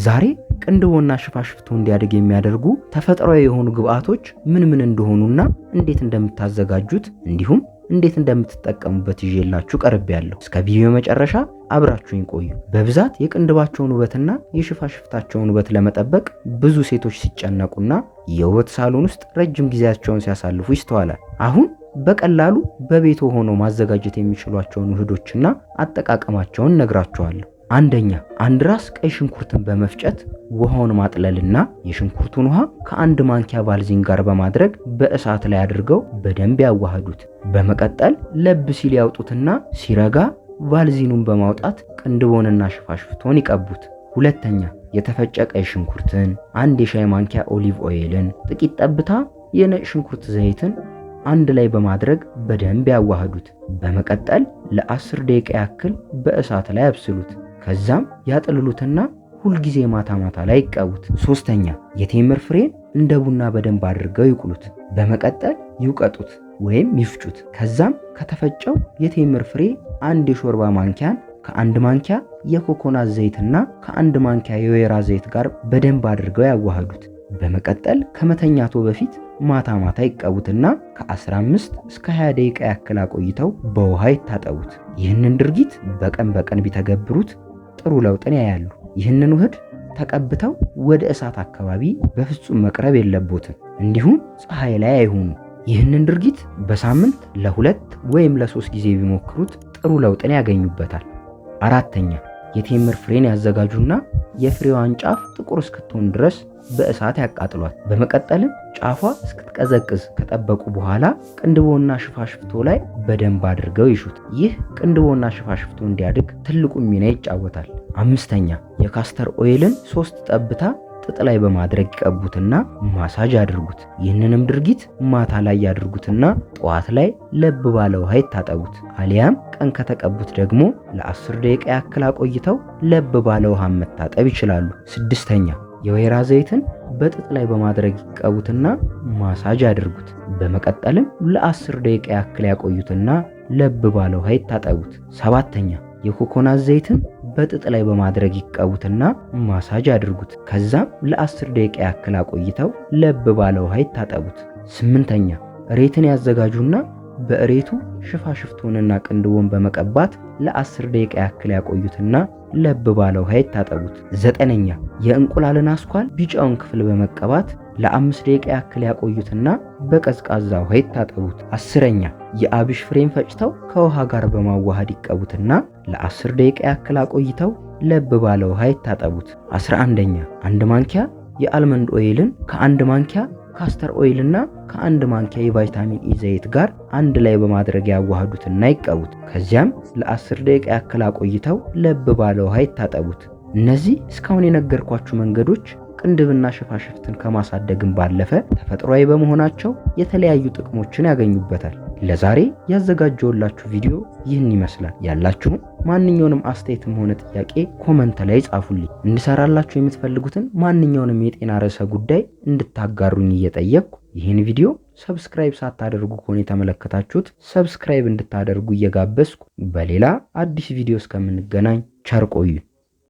ዛሬ ቅንድቦና ሽፋሽፍቶ እንዲያድግ የሚያደርጉ ተፈጥሯዊ የሆኑ ግብአቶች ምን እንደሆኑና እንዴት እንደምታዘጋጁት እንዲሁም እንዴት እንደምትጠቀሙበት ይዤላችሁ ቀርቤያለሁ። እስከ ቪዲዮ መጨረሻ አብራችሁኝ ቆዩ። በብዛት የቅንድባቸውን ውበትና የሽፋሽፍታቸውን ውበት ለመጠበቅ ብዙ ሴቶች ሲጨነቁና የውበት ሳሎን ውስጥ ረጅም ጊዜያቸውን ሲያሳልፉ ይስተዋላል። አሁን በቀላሉ በቤቶ ሆነው ማዘጋጀት የሚችሏቸውን ውህዶችና አጠቃቀማቸውን ነግራችኋለሁ። አንደኛ፣ አንድ ራስ ቀይ ሽንኩርትን በመፍጨት ውሃውን ማጥለልና የሽንኩርቱን ውሃ ከአንድ ማንኪያ ቫልዚን ጋር በማድረግ በእሳት ላይ አድርገው በደንብ ያዋህዱት። በመቀጠል ለብ ሲል ያውጡትና ሲረጋ ቫልዚኑን በማውጣት ቅንድቦንና ሽፋሽፍቶን ይቀቡት። ሁለተኛ፣ የተፈጨ ቀይ ሽንኩርትን፣ አንድ የሻይ ማንኪያ ኦሊቭ ኦይልን፣ ጥቂት ጠብታ የነጭ ሽንኩርት ዘይትን አንድ ላይ በማድረግ በደንብ ያዋህዱት። በመቀጠል ለ10 ደቂቃ ያክል በእሳት ላይ ያብስሉት። ከዛም ያጥልሉትና ሁልጊዜ ማታ ማታ ላይ ይቀቡት። ሶስተኛ፣ የቴምር ፍሬን እንደ ቡና በደንብ አድርገው ይቁሉት። በመቀጠል ይውቀጡት ወይም ይፍጩት። ከዛም ከተፈጨው የቴምር ፍሬ አንድ የሾርባ ማንኪያን ከአንድ ማንኪያ የኮኮናት ዘይትና ከአንድ ማንኪያ የወይራ ዘይት ጋር በደንብ አድርገው ያዋህዱት። በመቀጠል ከመተኛቶ በፊት ማታ ማታ ይቀቡትና ከ15 እስከ 20 ደቂቃ ያክል አቆይተው በውሃ ይታጠቡት። ይህንን ድርጊት በቀን በቀን ቢተገብሩት ጥሩ ለውጥን ያያሉ። ይህንን ውህድ ተቀብተው ወደ እሳት አካባቢ በፍጹም መቅረብ የለቦትም። እንዲሁም ፀሐይ ላይ አይሆኑ። ይህንን ድርጊት በሳምንት ለ2 ወይም ለ3 ጊዜ ቢሞክሩት ጥሩ ለውጥን ያገኙበታል። አራተኛ፣ የቴምር ፍሬን ያዘጋጁና የፍሬዋን ጫፍ ጥቁር እስክትሆን ድረስ በእሳት ያቃጥሏት። በመቀጠልም ጫፏ እስክትቀዘቅዝ ከጠበቁ በኋላ ቅንድቦና ሽፋሽፍቶ ላይ በደንብ አድርገው ይሹት። ይህ ቅንድቦና ሽፋሽፍቶ እንዲያድግ ትልቁን ሚና ይጫወታል። አምስተኛ፣ የካስተር ኦይልን 3 ጠብታ ጥጥ ላይ በማድረግ ይቀቡትና ማሳጅ አድርጉት። ይህንንም ድርጊት ማታ ላይ ያድርጉትና ጠዋት ላይ ለብ ባለ ውሃ ይታጠቡት። አሊያም ቀን ከተቀቡት ደግሞ ለ10 ደቂቃ ያክል አቆይተው ለብ ባለ ውሃ መታጠብ ይችላሉ። ስድስተኛ፣ የወይራ ዘይትን በጥጥ ላይ በማድረግ ይቀቡትና ማሳጅ አድርጉት። በመቀጠልም ለ10 ደቂቃ ያክል ያቆዩትና ለብ ባለ ውሃ ይታጠቡት። ሰባተኛ፣ የኮኮናት ዘይትን በጥጥ ላይ በማድረግ ይቀቡትና ማሳጅ አድርጉት። ከዛም ለ10 ደቂቃ ያክል አቆይተው ለብ ባለ ውሃ ይታጠቡት። ስምንተኛ፣ እሬትን ያዘጋጁና በእሬቱ ሽፋሽፍቶንና ቅንድቦን በመቀባት ለ10 ደቂቃ ያክል ያቆዩትና ለብ ባለ ውሃ ይታጠቡት። ዘጠነኛ፣ የእንቁላልን አስኳል ቢጫውን ክፍል በመቀባት ለ5 ደቂቃ ያክል ያቆዩትና በቀዝቃዛ ውሃ ይታጠቡት። አስረኛ፣ የአብሽ ፍሬን ፈጭተው ከውሃ ጋር በማዋሃድ ይቀቡትና ለ10 ደቂቃ ያክል አቆይተው ለብ ባለ ውሃ ይታጠቡት። 11ኛ፣ አንድ ማንኪያ የአልመንድ ኦይልን ከአንድ ማንኪያ ካስተር ኦይልና ከአንድ ማንኪያ የቫይታሚን ኢ ዘይት ጋር አንድ ላይ በማድረግ ያዋሃዱትና ይቀቡት። ከዚያም ለ10 ደቂቃ ያክል አቆይተው ለብ ባለ ውሃ ይታጠቡት። እነዚህ እስካሁን የነገርኳችሁ መንገዶች ቅንድብና ሽፋሽፍትን ከማሳደግም ባለፈ ተፈጥሯዊ በመሆናቸው የተለያዩ ጥቅሞችን ያገኙበታል። ለዛሬ ያዘጋጀውላችሁ ቪዲዮ ይህን ይመስላል። ያላችሁም ማንኛውንም አስተያየትም ሆነ ጥያቄ ኮመንት ላይ ጻፉልኝ። እንድሰራላችሁ የምትፈልጉትን ማንኛውንም የጤና ርዕሰ ጉዳይ እንድታጋሩኝ እየጠየቅኩ ይህን ቪዲዮ ሰብስክራይብ ሳታደርጉ ከሆነ የተመለከታችሁት ሰብስክራይብ እንድታደርጉ እየጋበዝኩ በሌላ አዲስ ቪዲዮ እስከምንገናኝ ቸር ቆዩ።